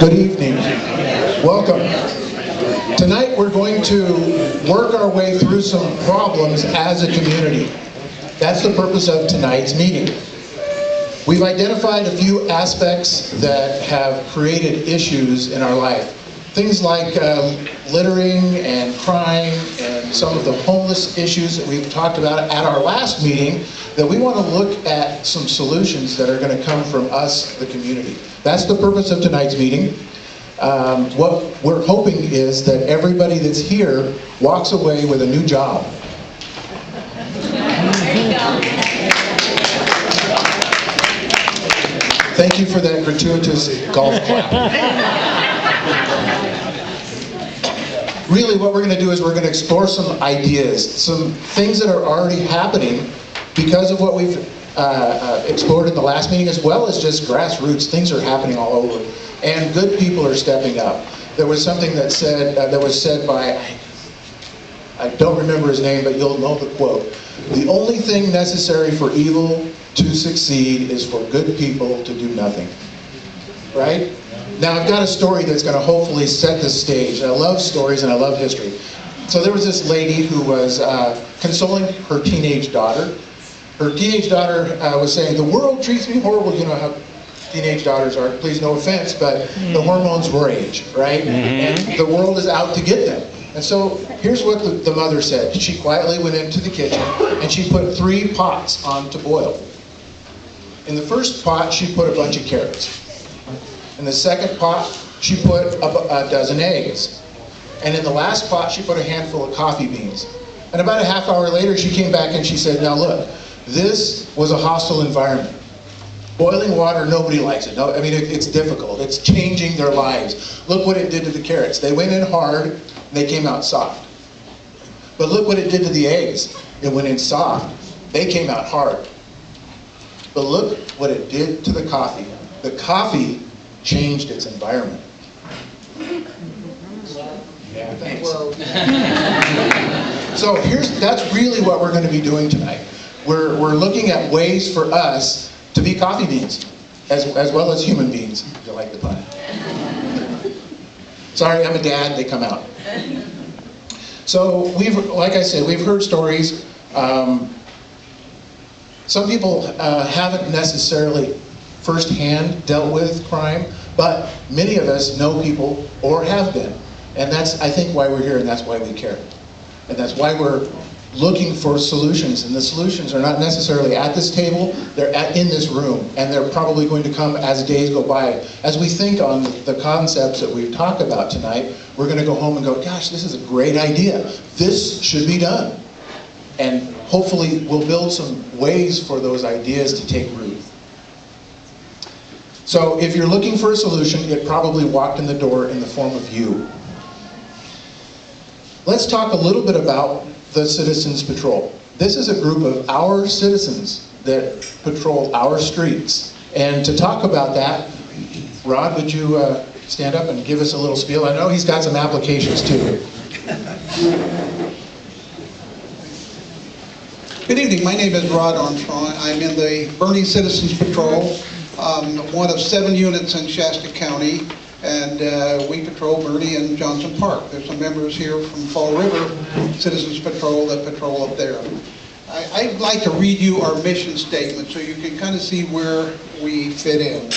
Good evening. Welcome. Tonight we're going to work our way through some problems as a community. That's the purpose of tonight's meeting. We've identified a few aspects that have created issues in our life. Things like littering and crime and some of the homeless issues that we've talked about at our last meeting, that we want to look at some solutions that are going to come from us, the community. That's the purpose of tonight's meeting. What we're hoping is that everybody that's here walks away with a new job. Thank you for that gratuitous golf clap. Really what we're going to do is we're going to explore some ideas, some things that are already happening because of what we've explored in the last meeting, as well as just grassroots. Things are happening all over, and good people are stepping up. There was something that was said by, I don't remember his name, but you'll know the quote. The only thing necessary for evil to succeed is for good people to do nothing. Right? Now I've got a story that's going to hopefully set the stage. I love stories and I love history. So there was this lady who was consoling her teenage daughter. Her teenage daughter was saying, "The world treats me horrible." You know how teenage daughters are. Please, no offense, but the hormones rage, right? And the world is out to get them. And so here's what the mother said. She quietly went into the kitchen and she put 3 pots on to boil. In the first pot, she put a bunch of carrots. In the second pot, she put a dozen eggs. And in the last pot, she put a handful of coffee beans. And about a half hour later, she came back and she said, "Now look, this was a hostile environment. Boiling water, nobody likes it. No, I mean, it's difficult. It's changing their lives. Look what it did to the carrots. They went in hard, and they came out soft. But look what it did to the eggs. It went in soft. They came out hard. But look what it did to the coffee. The coffee changed its environment." Yeah, thanks. So that's really what we're going to be doing tonight. We're looking at ways for us to be coffee beans, as well as human beings, if you like the pun. Sorry, I'm a dad, they come out. So like I said, we've heard stories. Some people haven't necessarily firsthand dealt with crime, but many of us know people or have been. And that's, I think, why we're here, and that's why we care. And that's why we're looking for solutions. And the solutions are not necessarily at this table, they're in this room. And they're probably going to come as days go by. As we think on the concepts that we've talked about tonight, we're going to go home and go, gosh, this is a great idea. This should be done. And hopefully we'll build some ways for those ideas to take root. So if you're looking for a solution, it probably walked in the door in the form of you. Let's talk a little bit about the Citizens Patrol. This is a group of our citizens that patrol our streets. And to talk about that, Rod, would you stand up and give us a little spiel? I know he's got some applications too. Good evening, my name is Rod Armstrong. I'm in the Burney Citizens Patrol, one of 7 units in Shasta County, and we patrol Burney and Johnson Park. There's some members here from Fall River Citizens Patrol that patrol up there. I'd like to read you our mission statement so you can kind of see where we fit in.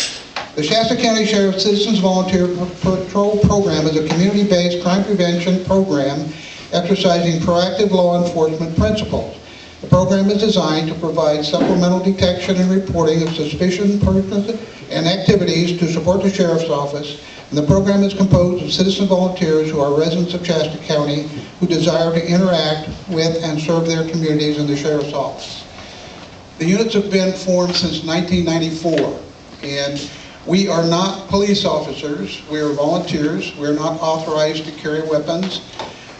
The Shasta County Sheriff's Citizens Volunteer Patrol Program is a community-based crime prevention program exercising proactive law enforcement principles. The program is designed to provide supplemental detection and reporting of suspicious persons and activities to support the Sheriff's Office, and the program is composed of citizen volunteers who are residents of Shasta County who desire to interact with and serve their communities in the Sheriff's Office. The units have been formed since 1994, and we are not police officers, we are volunteers, we're not authorized to carry weapons,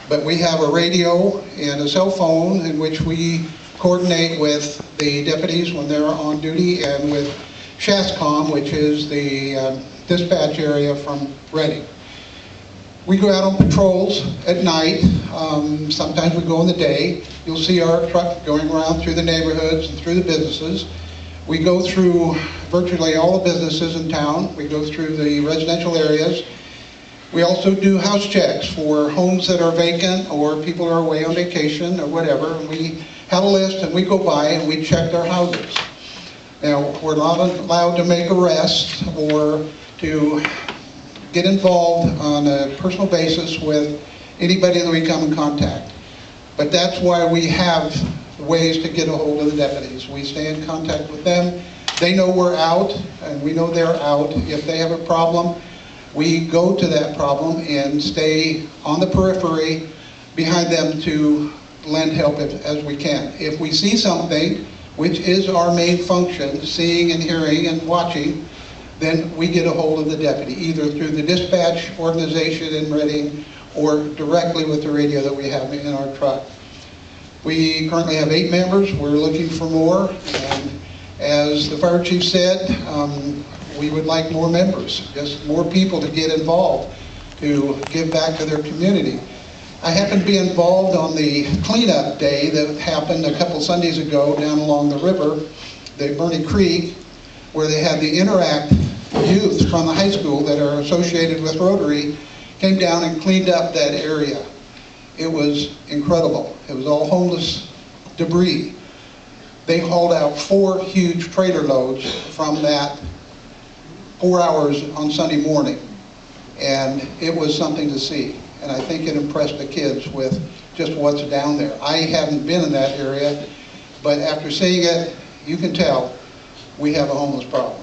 but we have a radio and a cell phone in which we coordinate with the deputies when they're on duty and with SHASCOM, which is the dispatch area from Reading. We go out on patrols at night. Sometimes we go in the day. You'll see our truck going around through the neighborhoods and through the businesses. We go through virtually all the businesses in town. We go through the residential areas. We also do house checks for homes that are vacant or people are away on vacation or whatever. And we have a list and we go by and we check their houses. Now, we're not allowed to make arrests or to get involved on a personal basis with anybody that we come in contact. But that's why we have ways to get a hold of the deputies. We stay in contact with them. They know we're out, and we know they're out. If they have a problem, we go to that problem and stay on the periphery behind them to lend help as we can. If we see something, which is our main function, seeing and hearing and watching, then we get a hold of the deputy, either through the dispatch organization in Reading or directly with the radio that we have in our truck. We currently have 8 members. We're looking for more. And as the fire chief said, we would like more members, just more people to get involved, to give back to their community. I happened to be involved on the cleanup day that happened a couple Sundays ago down along the river, the Burney Creek, where they had the Interact youth from the high school that are associated with Rotary, came down and cleaned up that area. It was incredible. It was all homeless debris. They hauled out 4 huge trailer loads from that 4 hours on Sunday morning. And it was something to see. And I think it impressed the kids with just what's down there. I haven't been in that area, but after seeing it, you can tell we have a homeless problem.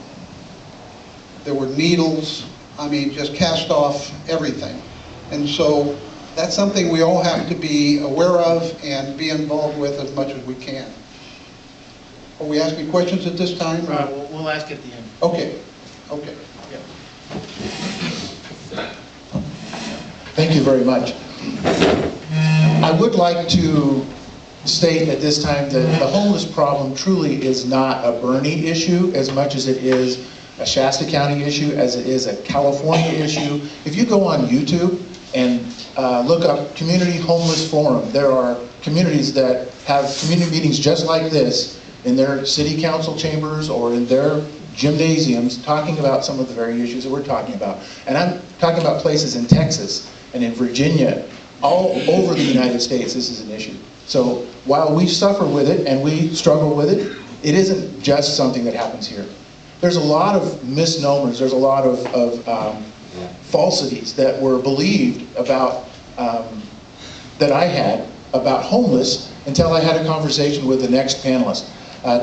There were needles, I mean, just cast off everything. And so that's something we all have to be aware of and be involved with as much as we can. Are we asking questions at this time? We'll ask at the end. Okay. Okay. Yeah. Thank you very much. I would like to state at this time that the homeless problem truly is not a Burney issue as much as it is a Shasta County issue, as it is a California issue. If you go on YouTube and look up Community Homeless Forum, there are communities that have community meetings just like this in their city council chambers or in their gymnasiums talking about some of the very issues that we're talking about. And I'm talking about places in Texas and in Virginia, all over the United States, this is an issue. So while we suffer with it and we struggle with it, it isn't just something that happens here. There's a lot of misnomers, there's a lot of falsities that were believed about, that I had about homeless until I had a conversation with the next panelist.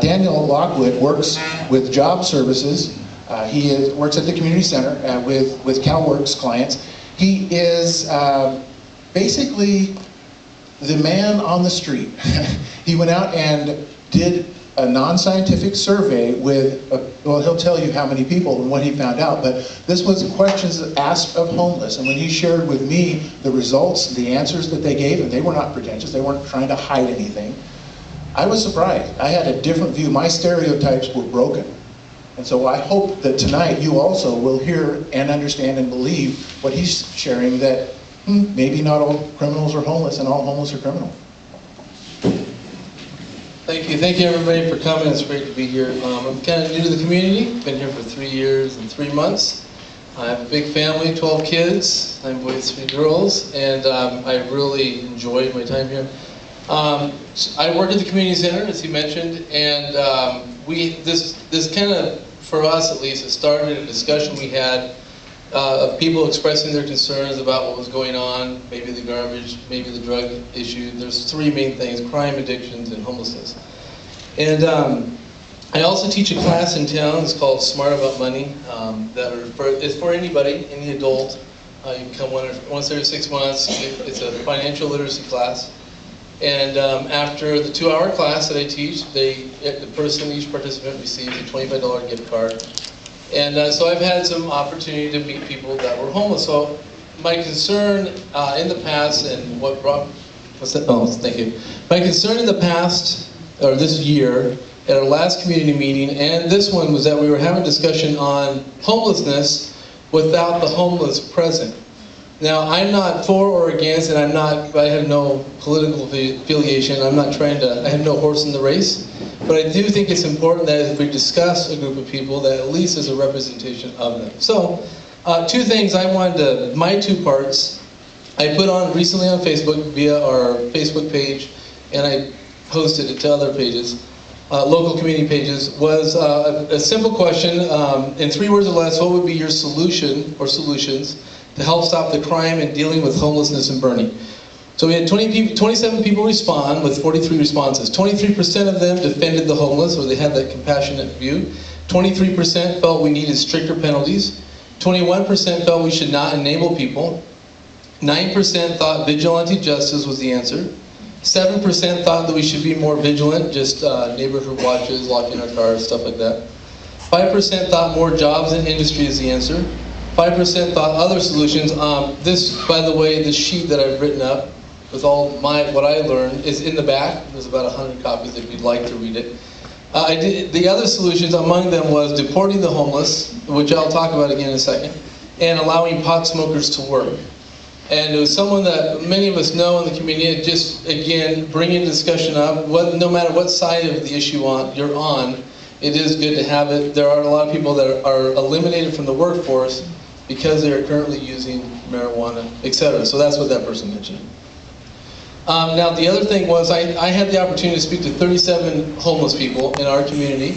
Daniel Lockwood works with job services. He works at the community center with CalWorks clients. He is basically the man on the street. He went out and did a non-scientific survey with, well, he'll tell you how many people and what he found out, but this was questions asked of homeless, and when he shared with me the results, the answers that they gave, and they were not pretentious, they weren't trying to hide anything, I was surprised. I had a different view. My stereotypes were broken. And so I hope that tonight you also will hear and understand and believe what he's sharing, that maybe not all criminals are homeless and all homeless are criminals. Thank you everybody for coming. It's great to be here. I'm kind of new to the community. Been here for 3 years and 3 months. I have a big family, 12 kids, 9 boys, 3 girls, and I really enjoyed my time here. I work at the community center, as he mentioned, and this kind of, for us at least, it started a discussion we had of people expressing their concerns about what was going on, maybe the garbage, maybe the drug issue. There's 3 main things: crime, addictions, and homelessness. And I also teach a class in town. It's called Smart About Money. It's for anybody, any adult. You can come once every 6 months. It's a financial literacy class. And after the 2-hour class that I teach, each participant receives a $25 gift card. And so I've had some opportunity to meet people that were homeless. So my concern in the past, and what brought, what's that? Oh, thank you. My concern in the past, or this year, at our last community meeting, and this one, was that we were having a discussion on homelessness without the homeless present. Now, I'm not for or against, and I have no political affiliation. I'm not trying to, I have no horse in the race. But I do think it's important that if we discuss a group of people, that at least there's a representation of them. So, two things I wanted to, my two parts, I put on recently on Facebook via our Facebook page, and I posted it to other pages, local community pages, was a simple question, in 3 words or less, what would be your solution or solutions to help stop the crime and dealing with homelessness in Burney? So we had 27 people respond with 43 responses. 23% of them defended the homeless, or they had that compassionate view. 23% felt we needed stricter penalties. 21% felt we should not enable people. 9% thought vigilante justice was the answer. 7% thought that we should be more vigilant, just neighborhood watches, locking our cars, stuff like that. 5% thought more jobs and industry is the answer. 5% thought other solutions. This, by the way, this sheet that I've written up with all what I learned is in the back. There's about 100 copies if you'd like to read it. The other solutions among them was deporting the homeless, which I'll talk about again in a second, and allowing pot smokers to work. And it was someone that many of us know in the community, just, again, bringing discussion up, no matter what side of the issue you're on, it is good to have it. There are a lot of people that are eliminated from the workforce because they are currently using marijuana, etc. So that's what that person mentioned. Now, the other thing was I had the opportunity to speak to 37 homeless people in our community,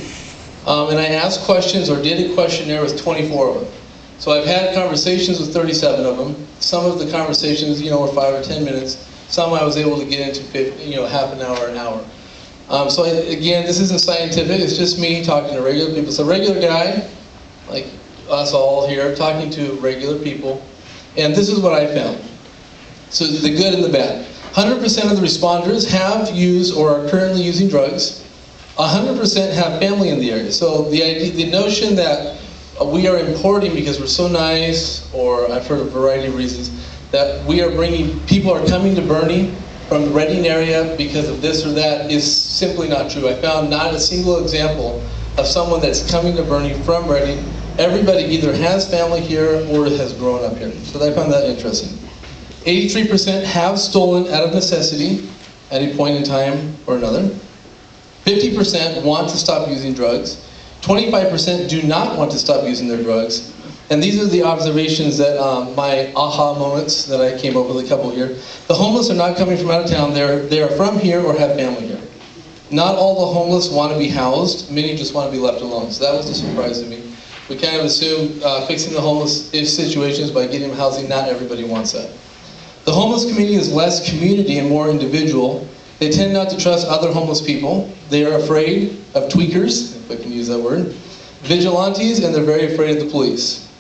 and I asked questions or did a questionnaire with 24 of them. So I've had conversations with 37 of them. Some of the conversations, were 5 or 10 minutes. Some I was able to get into, half an hour, an hour. So again, this isn't scientific. It's just me talking to regular people. So regular guy, like us all here, talking to regular people. And this is what I found. So the good and the bad. 100% of the responders have used or are currently using drugs. 100% have family in the area. So the notion that we are importing because we're so nice, or I've heard a variety of reasons, that people are coming to Burney from the Reading area because of this or that is simply not true. I found not a single example of someone that's coming to Burney from Reading. Everybody either has family here or has grown up here. So I found that interesting. 83% have stolen out of necessity at a point in time or another. 50% want to stop using drugs. 25% do not want to stop using their drugs. And these are the observations that, my aha moments that I came up with a couple here. The homeless are not coming from out of town. They are from here or have family here. Not all the homeless want to be housed. Many just want to be left alone. So that was a surprise to me. We kind of assume fixing the homeless situations by getting them housing. Not everybody wants that. The homeless community is less community and more individual. They tend not to trust other homeless people. They are afraid of tweakers, if I can use that word, vigilantes, and they're very afraid of the police.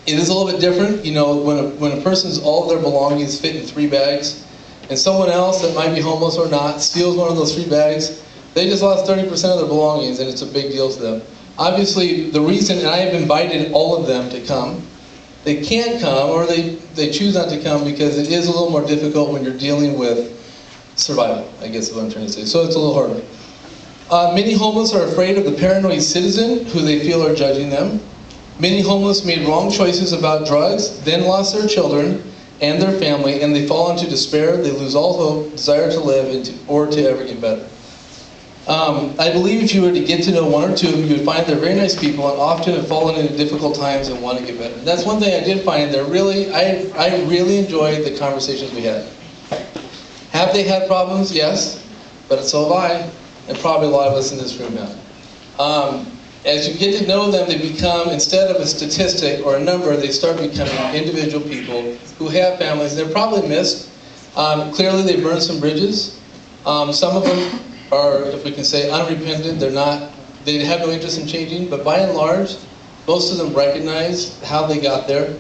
It is a little bit different, when a person's all of their belongings fit in 3 bags, and someone else that might be homeless or not steals one of those 3 bags, they just lost 30% of their belongings, and it's a big deal to them. Obviously, the reason, and I have invited all of them to come, they can't come, or they choose not to come because it is a little more difficult when you're dealing with survival, I guess is what I'm trying to say. So it's a little harder. Many homeless are afraid of the paranoid citizen who they feel are judging them. Many homeless made wrong choices about drugs, then lost their children and their family, and they fall into despair. They lose all hope, desire to live, or to ever get better. I believe if you were to get to know 1 or 2 of them, you would find they're very nice people and often have fallen into difficult times and want to get better. And that's one thing I did find. I really enjoyed the conversations we had. Have they had problems? Yes, but so have I, and probably a lot of us in this room have. As you get to know them, they become, instead of a statistic or a number, they start becoming individual people who have families. They're probably missed. Clearly, they burned some bridges. Some of them are, if we can say, unrepentant. They have no interest in changing, but by and large, most of them recognize how they got there,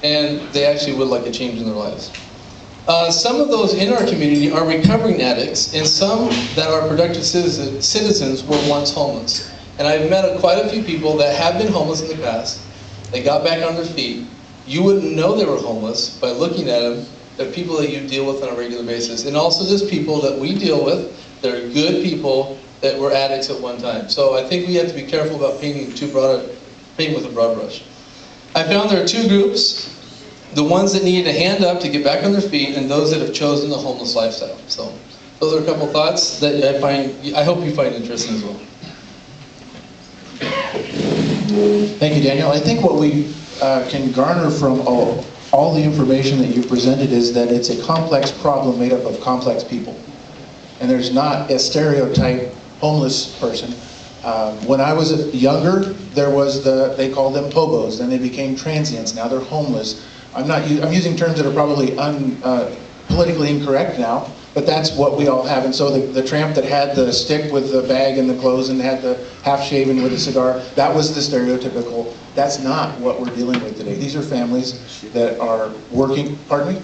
and they actually would like a change in their lives. Some of those in our community are recovering addicts, and some that are productive citizens were once homeless. And I've met quite a few people that have been homeless in the past. They got back on their feet. You wouldn't know they were homeless by looking at them. They're people that you deal with on a regular basis. And also just people that we deal with. They're good people that were addicts at one time. So I think we have to be careful about painting with a broad brush. I found there are 2 groups. The ones that needed a hand up to get back on their feet, and those that have chosen the homeless lifestyle. So those are a couple thoughts that I hope you find interesting as well. Thank you, Daniel. I think what we can garner from all the information that you presented is that it's a complex problem made up of complex people. And there's not a stereotype homeless person. When I was younger, there was they called them hobos, then they became transients, now they're homeless. I'm using terms that are probably politically incorrect now, but that's what we all have. And so the tramp that had the stick with the bag and the clothes and had the half-shaven with a cigar, that was the stereotypical. That's not what we're dealing with today. These are families that are working, pardon me?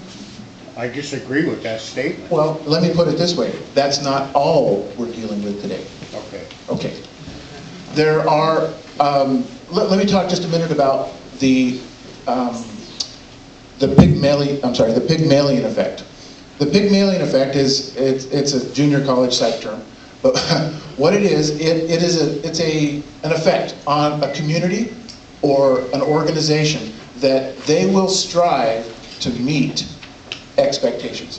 I disagree with that statement. Well, let me put it this way. That's not all we're dealing with today. Okay. Okay. There are, let me talk just a minute about the Pygmalion effect. The Pygmalion effect it's a junior college psych term, but what it is, it's an effect on a community or an organization that they will strive to meet expectations.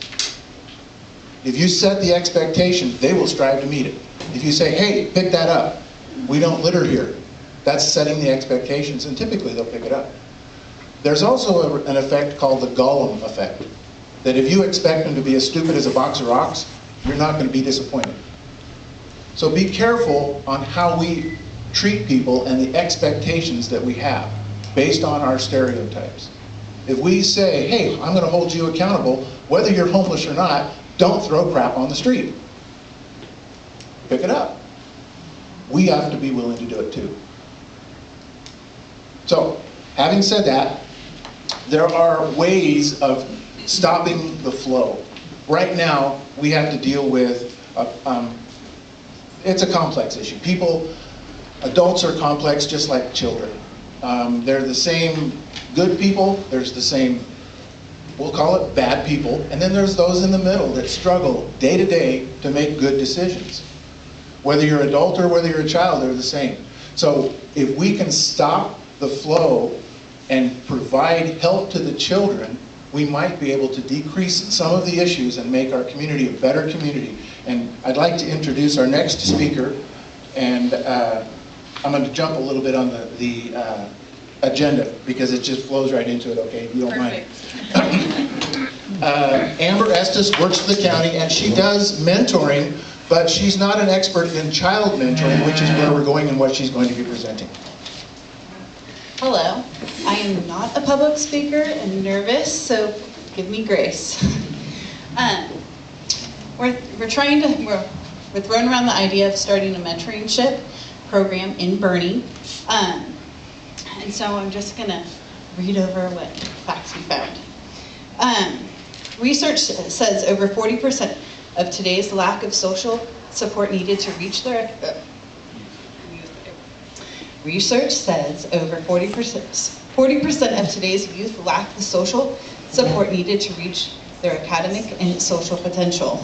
If you set the expectation, they will strive to meet it. If you say, hey, pick that up, we don't litter here, that's setting the expectations, and typically they'll pick it up. There's also an effect called the Gollum effect, that if you expect them to be as stupid as a box of rocks, you're not going to be disappointed. So be careful on how we treat people and the expectations that we have based on our stereotypes. If we say, hey, I'm going to hold you accountable, whether you're homeless or not, don't throw crap on the street. Pick it up. We have to be willing to do it too. So, having said that, there are ways of stopping the flow. Right now, we have to deal with, it's a complex issue. Adults are complex just like children. They're the same good people, there's the same, we'll call it bad people, and then there's those in the middle that struggle day to day to make good decisions. Whether you're an adult or whether you're a child, they're the same. So if we can stop the flow and provide help to the children, we might be able to decrease some of the issues and make our community a better community. And I'd like to introduce our next speaker, and I'm going to jump a little bit on the agenda because it just flows right into it, okay, if you don't mind. Amber Estes works for the county, and she does mentoring, but she's not an expert in child mentoring, which is where we're going and what she's going to be presenting. Hello, I am not a public speaker and nervous, so give me grace. We're throwing around the idea of starting a mentorship program in Burney. And so I'm just gonna read over what facts we found. Research says over 40% of today's lack of social support needed to reach their Research says over 40% of today's youth lack the social support needed to reach their academic and social potential.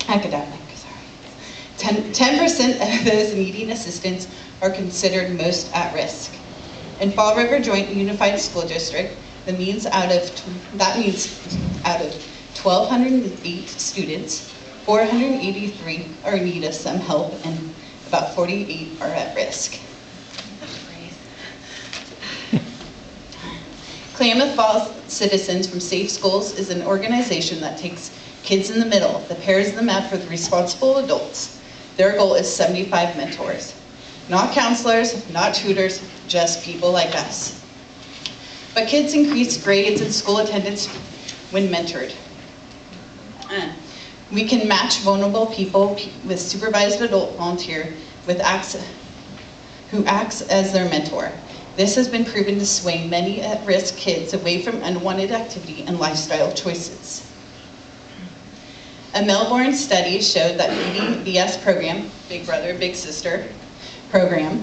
10% of those needing assistance are considered most at risk. In Fall River Joint Unified School District, that means out of 1,208 students, 483 are in need of some help and about 48 are at risk. Klamath Falls Citizens from Safe Schools is an organization that takes kids in the middle, that pairs them up with responsible adults. Their goal is 75 mentors. Not counselors, not tutors, just people like us. But kids increase grades and school attendance when mentored. We can match vulnerable people with supervised adult volunteer who acts as their mentor. This has been proven to sway many at-risk kids away from unwanted activity and lifestyle choices. A Melbourne study showed that the BS program, Big Brother, Big Sister program,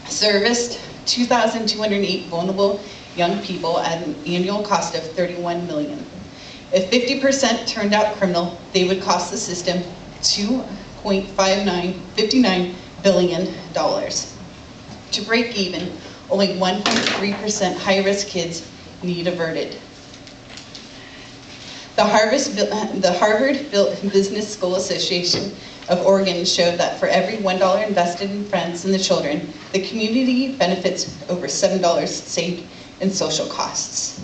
serviced 2,208 vulnerable young people at an annual cost of $31 million. If 50% turned out criminal, they would cost the system $2.59 billion. To break even, only 1.3% high-risk kids need averted. The Harvard Business School Association of Oregon showed that for every $1 invested in friends and the children, the community benefits over $7 saved in social costs.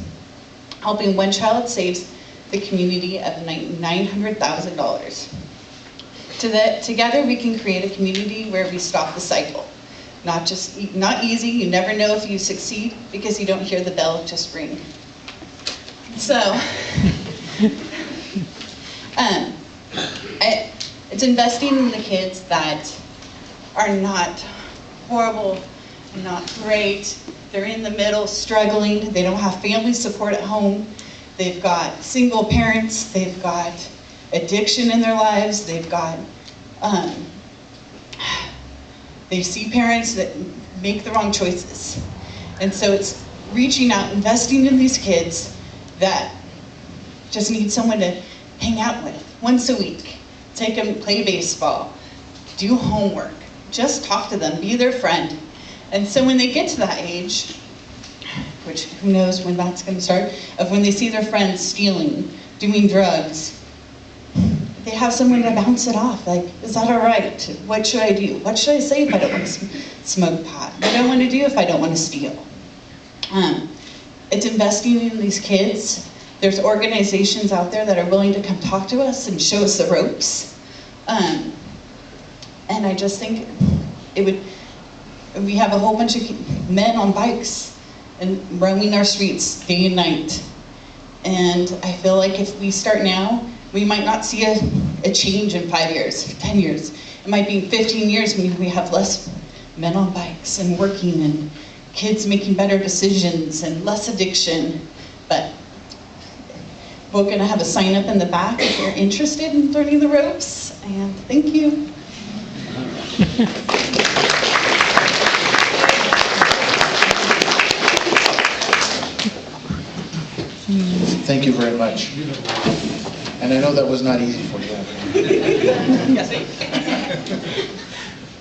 Helping one child saves the community of $900,000. Together we can create a community where we stop the cycle. Not easy, you never know if you succeed because you don't hear the bell just ring. So, it's investing in the kids that are not horrible, not great. They're in the middle, struggling. They don't have family support at home. They've got single parents. They've got addiction in their lives. They've got, they see parents that make the wrong choices. And so it's reaching out, investing in these kids that just need someone to hang out with once a week. Take them, play baseball, do homework, just talk to them, be their friend. And so when they get to that age, which who knows when that's going to start, of when they see their friends stealing, doing drugs, they have someone to bounce it off. Like, is that all right? What should I do? What should I say if I don't want to smoke pot? What do I want to do if I don't want to steal? It's investing in these kids. There's organizations out there that are willing to come talk to us and show us the ropes. And I just think we have a whole bunch of men on bikes and roaming our streets day and night. And I feel like if we start now, we might not see a change in 5 years, 10 years. It might be 15 years when we have less men on bikes and working and kids making better decisions and less addiction. But we're going to have a sign up in the back if you're interested in learning the ropes. And thank you. Thank you very much. And I know that was not easy for you.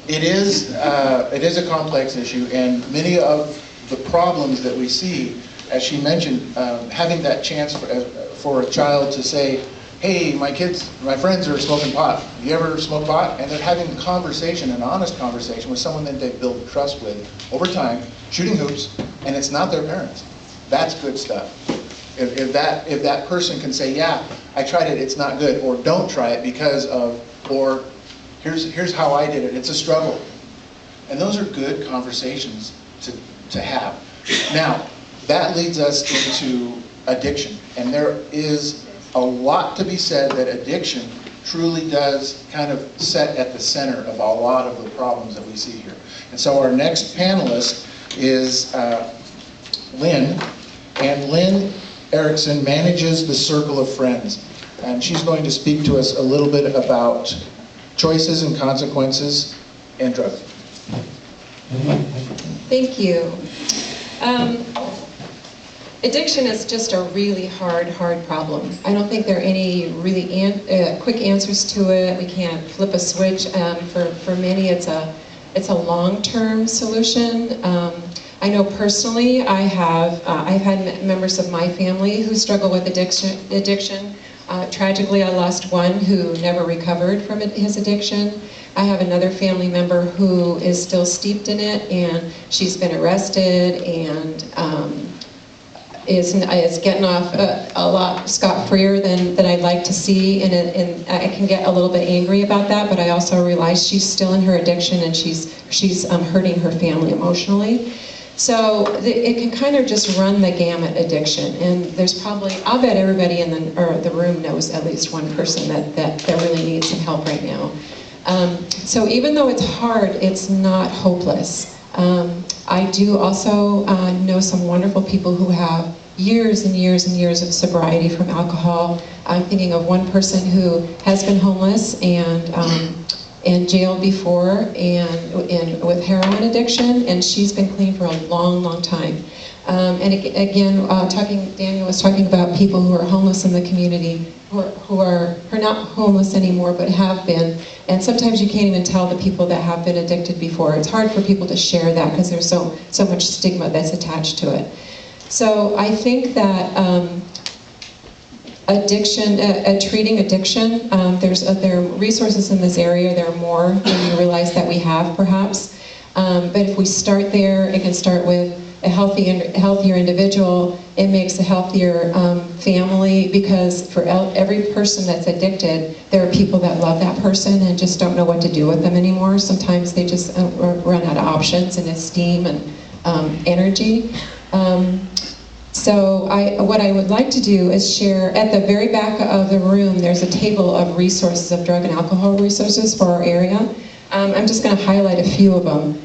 It is a complex issue, and many of the problems that we see, as she mentioned, having that chance for a child to say, hey, my friends are smoking pot. You ever smoke pot? And they're having a conversation, an honest conversation with someone that they build trust with over time, shooting hoops, and it's not their parents. That's good stuff. If that person can say, yeah, I tried it, it's not good, or don't try it because of, or here's how I did it, it's a struggle. And those are good conversations to have. Now, that leads us into addiction. And there is a lot to be said that addiction truly does kind of set at the center of a lot of the problems that we see here. And so our next panelist is Lynn. And Lynn Erickson manages the Circle of Friends. And she's going to speak to us a little bit about choices and consequences and drugs. Thank you. Addiction is just a really hard problem. I don't think there are any really quick answers to it. We can't flip a switch. For many, it's a long-term solution. I know personally, I've had members of my family who struggle with addiction. Tragically, I lost one who never recovered from his addiction. I have another family member who is still steeped in it, and she's been arrested and is getting off a lot scot-freer than I'd like to see, and I can get a little bit angry about that, but I also realize she's still in her addiction and she's hurting her family emotionally. So it can kind of just run the gamut addiction, and there's probably, I'll bet everybody in the room knows at least one person that really needs some help right now. So even though it's hard, it's not hopeless. I do also know some wonderful people who have years and years and years of sobriety from alcohol. I'm thinking of one person who has been homeless and jailed before and with heroin addiction, and she's been clean for a long, long time. And again, Daniel was talking about people who are homeless in the community, who are not homeless anymore, but have been. And sometimes you can't even tell the people that have been addicted before. It's hard for people to share that because there's so much stigma that's attached to it. So I think that treating addiction. There are resources in this area. There are more than you realize that we have, perhaps. But if we start there, it can start with a healthier individual. It makes a healthier family, because for every person that's addicted, there are people that love that person and just don't know what to do with them anymore. Sometimes they just run out of options and esteem and energy. So what I would like to do is share, at the very back of the room, there's a table of resources, of drug and alcohol resources for our area. I'm just going to highlight a few of them.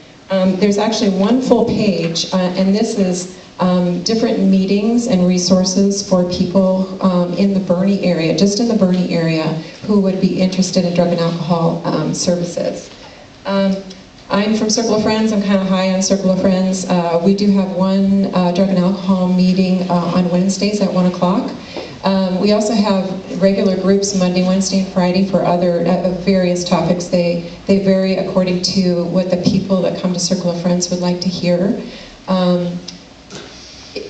There's actually one full page, and this is different meetings and resources for people in the Burney area, just in the Burney area, who would be interested in drug and alcohol services. I'm from Circle of Friends. I'm kind of high on Circle of Friends. We do have one drug and alcohol meeting on Wednesdays at 1 o'clock. We also have regular groups Monday, Wednesday, and Friday for other various topics. They vary according to what the people that come to Circle of Friends would like to hear.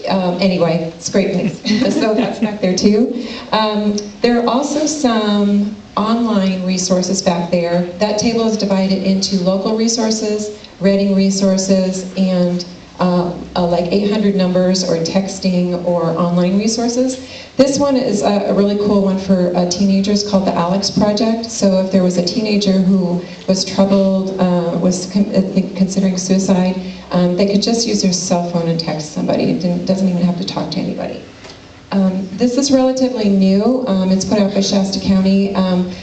Anyway, it's great news. So that's back there too. There are also some online resources back there. That table is divided into local resources, Reading resources, and like 800 numbers or texting or online resources. This one is a really cool one for teenagers, called the Alex Project. So if there was a teenager who was troubled, was considering suicide, they could just use their cell phone and text somebody. It doesn't even have to talk to anybody. This is relatively new. It's put out by Shasta County.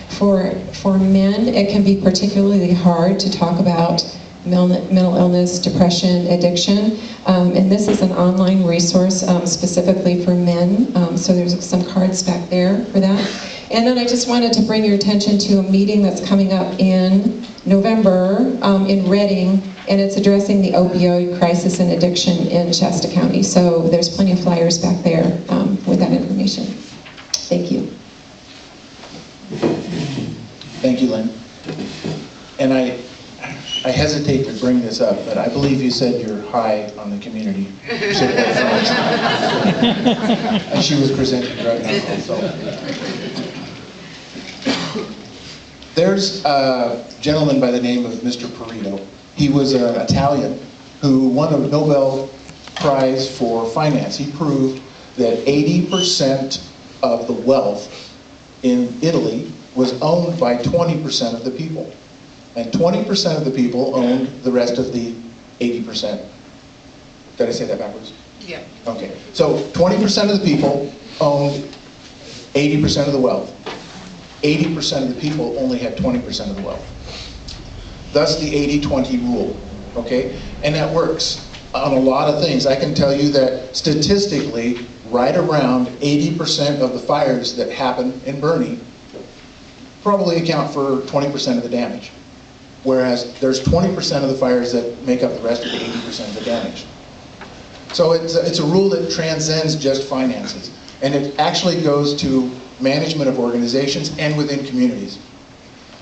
For men, it can be particularly hard to talk about mental illness, depression, addiction, and this is an online resource specifically for men, so there's some cards back there for that. And then I just wanted to bring your attention to a meeting that's coming up in November in Reading, and it's addressing the opioid crisis and addiction in Shasta County. So there's plenty of flyers back there with that information. Thank you. Thank you, Lynn. And I hesitate to bring this up, but I believe you said you're high on the community. And she was presenting drug and alcohol. There's a gentleman by the name of Mr. Perito. He was an Italian who won a Nobel Prize for finance. He proved that 80% of the wealth in Italy was owned by 20% of the people. And 20% of the people owned the rest of the 80%. Did I say that backwards? Yeah. Okay. So 20% of the people owned 80% of the wealth. 80% of the people only had 20% of the wealth. Thus the 80-20 rule. Okay? And that works on a lot of things. I can tell you that statistically, right around 80% of the fires that happen in Burney probably account for 20% of the damage. Whereas there's 20% of the fires that make up the rest of the 80% of the damage. So it's a rule that transcends just finances. And it actually goes to management of organizations and within communities.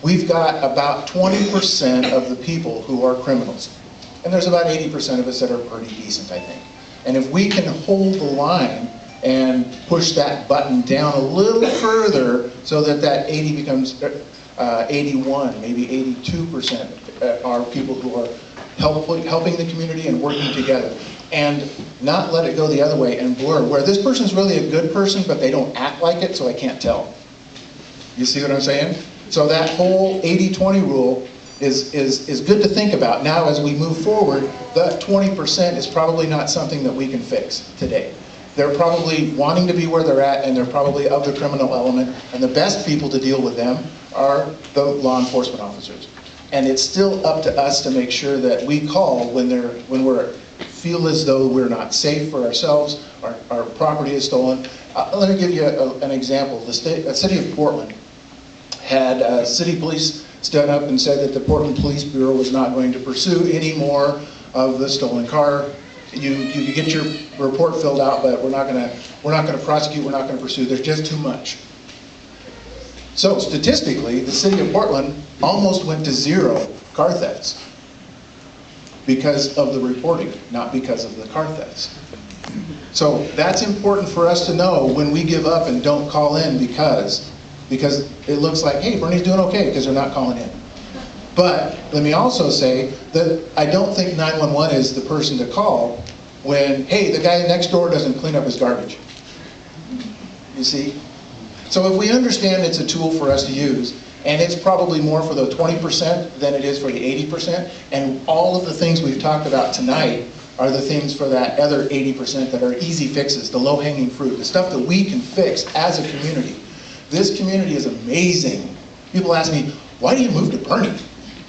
We've got about 20% of the people who are criminals. And there's about 80% of us that are pretty decent, I think. And if we can hold the line and push that button down a little further so that that 80 becomes 81, maybe 82% are people who are helping the community and working together. And not let it go the other way and blur, where this person's really a good person, but they don't act like it, so I can't tell. You see what I'm saying? So that whole 80-20 rule is good to think about. Now, as we move forward, that 20% is probably not something that we can fix today. They're probably wanting to be where they're at, and they're probably of the criminal element, and the best people to deal with them are the law enforcement officers. And it's still up to us to make sure that we call when we feel as though we're not safe for ourselves, our property is stolen. Let me give you an example. The city of Portland had city police stood up and said that the Portland Police Bureau was not going to pursue any more of the stolen car. You can get your report filled out, but we're not going to prosecute. We're not going to pursue. There's just too much. So statistically, the city of Portland almost went to 0 car thefts because of the reporting, not because of the car thefts. So that's important for us to know when we give up and don't call in because it looks like, hey, Burney's doing okay because they're not calling in. But let me also say that I don't think 911 is the person to call when, hey, the guy next door doesn't clean up his garbage. You see? So if we understand it's a tool for us to use, and it's probably more for the 20% than it is for the 80%, and all of the things we've talked about tonight are the things for that other 80% that are easy fixes, the low-hanging fruit, the stuff that we can fix as a community. This community is amazing. People ask me, why do you move to Burney?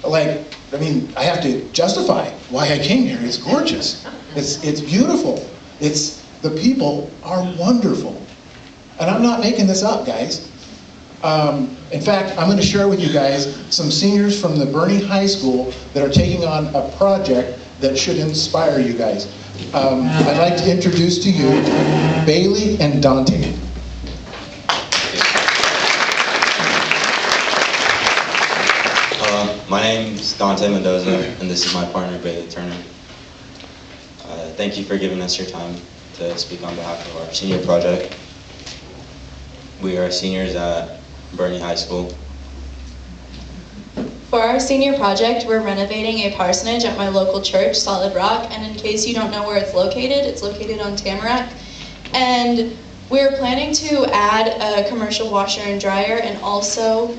Like, I mean, I have to justify why I came here. It's gorgeous. It's beautiful. The people are wonderful. And I'm not making this up, guys. In fact, I'm going to share with you guys some seniors from the Burney High School that are taking on a project that should inspire you guys. I'd like to introduce to you Bailey and Dante. My name's Dante Mendoza, and this is my partner, Bailey Turner. Thank you for giving us your time to speak on behalf of our senior project. We are seniors at Burney High School. For our senior project, we're renovating a parsonage at my local church, Solid Rock, and in case you don't know where it's located on Tamarack. And we're planning to add a commercial washer and dryer and also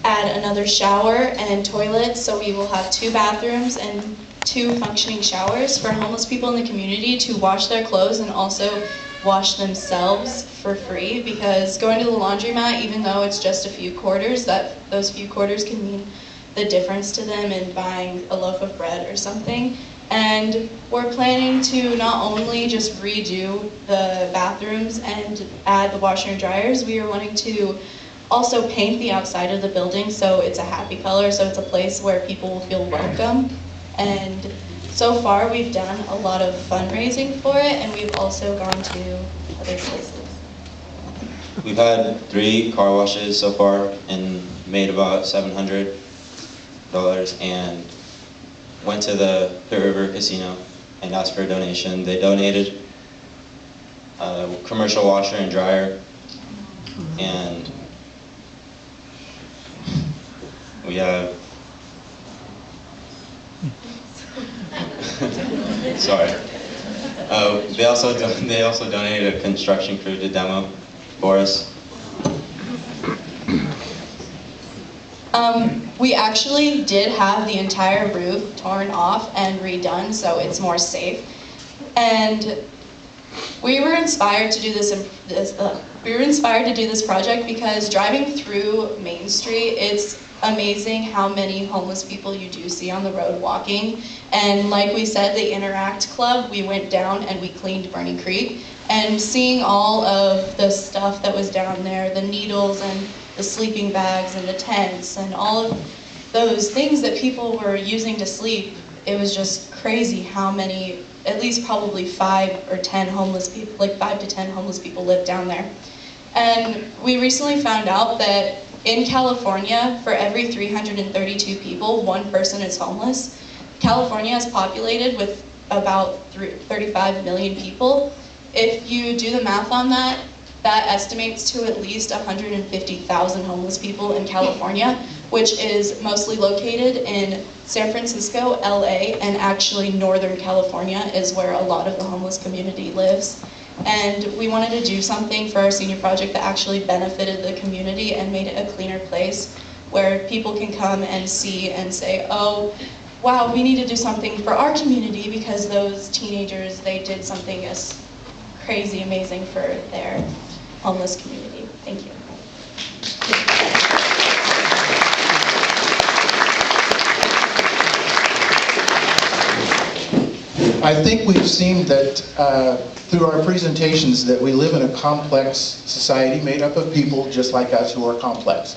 add another shower and toilet, so we will have 2 bathrooms and 2 functioning showers for homeless people in the community to wash their clothes and also wash themselves for free, because going to the laundromat, even though it's just a few quarters, those few quarters can mean the difference to them in buying a loaf of bread or something. And we're planning to not only just redo the bathrooms and add the washer and dryers, we are wanting to also paint the outside of the building so it's a happy color, so it's a place where people will feel welcome. And so far we've done a lot of fundraising for it, and we've also gone to other places. We've had 3 car washes so far and made about $700 and went to the Pit River Casino and asked for a donation. They donated a commercial washer and dryer, and we have sorry. They also donated a construction crew to demo for us. We actually did have the entire roof torn off and redone so it's more safe. And we were inspired to do this project because driving through Main Street, it's amazing how many homeless people you do see on the road walking. And like we said, the Interact Club, we went down and we cleaned Burney Creek, and seeing all of the stuff that was down there, the needles and the sleeping bags and the tents and all of those things that people were using to sleep, it was just crazy how many, at least probably 5 or 10 homeless people, like 5 to 10 homeless people live down there. And we recently found out that in California, for every 332 people, 1 person is homeless. California is populated with about 35 million people. If you do the math on that, that estimates to at least 150,000 homeless people in California, which is mostly located in San Francisco, LA, and actually Northern California is where a lot of the homeless community lives. And we wanted to do something for our senior project that actually benefited the community and made it a cleaner place where people can come and see and say, oh, wow, we need to do something for our community because those teenagers, they did something as crazy amazing for their homeless community. Thank you. I think we've seen that through our presentations that we live in a complex society made up of people just like us who are complex.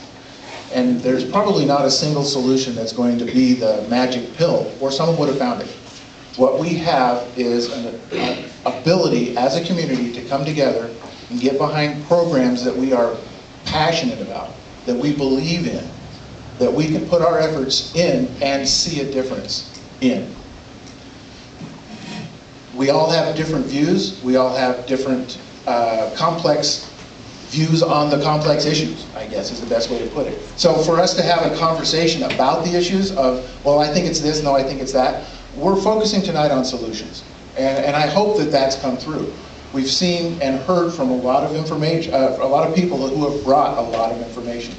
And there's probably not a single solution that's going to be the magic pill, or someone would have found it. What we have is an ability as a community to come together and get behind programs that we are passionate about, that we believe in, that we can put our efforts in and see a difference in. We all have different views. We all have different complex views on the complex issues, I guess is the best way to put it. So for us to have a conversation about the issues of, well, I think it's this, no, I think it's that, we're focusing tonight on solutions. And I hope that that's come through. We've seen and heard from a lot of information, a lot of people who have brought a lot of information.